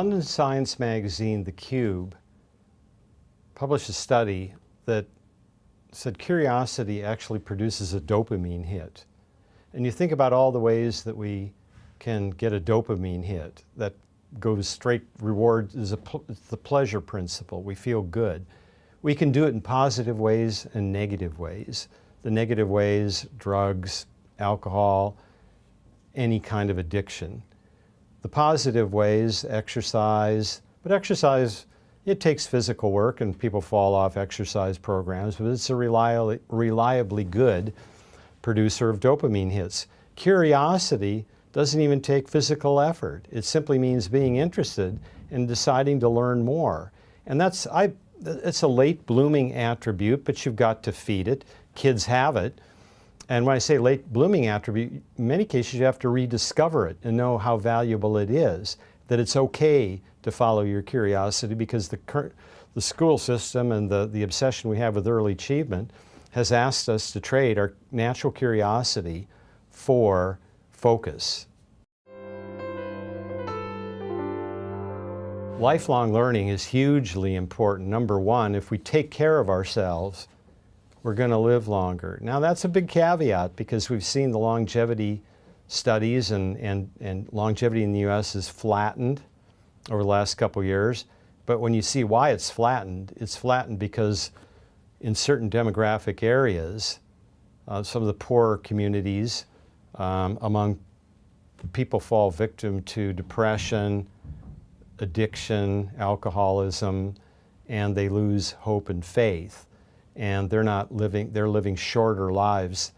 London science magazine, The Cube, published a study that said curiosity actually produces a dopamine hit. And you think about all the ways that we can get a dopamine hit that goes straight, reward is it's the pleasure principle. We feel good. We can do it in positive ways and negative ways. The negative ways, drugs, alcohol, any kind of addiction. The positive ways, exercise, but exercise, it takes physical work and people fall off exercise programs, but it's a reliably good producer of dopamine hits. Curiosity doesn't even take physical effort. It simply means being interested and deciding to learn more. And it's a late blooming attribute, but you've got to feed it. Kids have it. And when I say late blooming attribute, in many cases you have to rediscover it and know how valuable it is, that it's okay to follow your curiosity, because the school system and the obsession we have with early achievement has asked us to trade our natural curiosity for focus. Lifelong learning is hugely important. Number one, if we take care of ourselves, we're going to live longer. Now that's a big caveat, because we've seen the longevity studies and longevity in the US is flattened over the last couple years. But when you see why it's flattened because in certain demographic areas, some of the poorer communities, among people fall victim to depression, addiction, alcoholism, and they lose hope and faith. And they're living shorter lives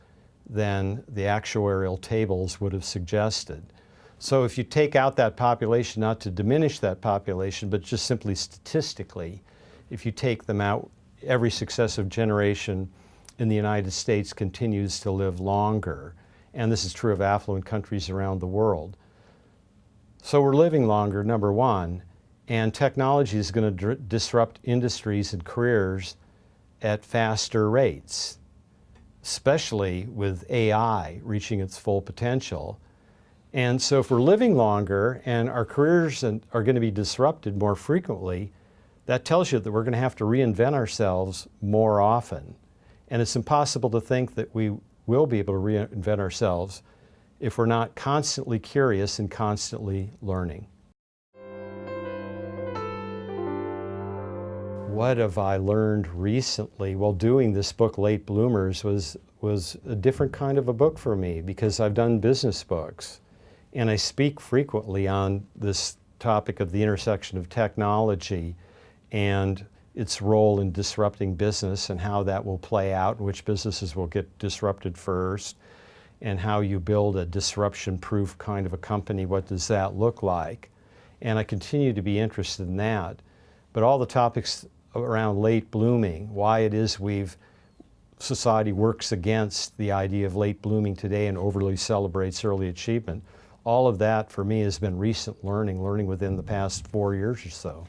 than the actuarial tables would have suggested. So if you take out that population, not to diminish that population, but just simply statistically, if you take them out, every successive generation in the United States continues to live longer. And this is true of affluent countries around the world. So we're living longer, number one, and technology is going to disrupt industries and careers at faster rates, especially with AI reaching its full potential. And so if we're living longer and our careers are going to be disrupted more frequently, that tells you that we're going to have to reinvent ourselves more often. And it's impossible to think that we will be able to reinvent ourselves if we're not constantly curious and constantly learning. What have I learned recently? Well, doing this book, Late Bloomers, was a different kind of a book for me, because I've done business books and I speak frequently on this topic of the intersection of technology and its role in disrupting business and how that will play out, and which businesses will get disrupted first, and how you build a disruption-proof kind of a company. What does that look like? And I continue to be interested in that. But all the topics around late blooming, why it is society works against the idea of late blooming today and overly celebrates early achievement, all of that for me has been recent learning within the past 4 years or so.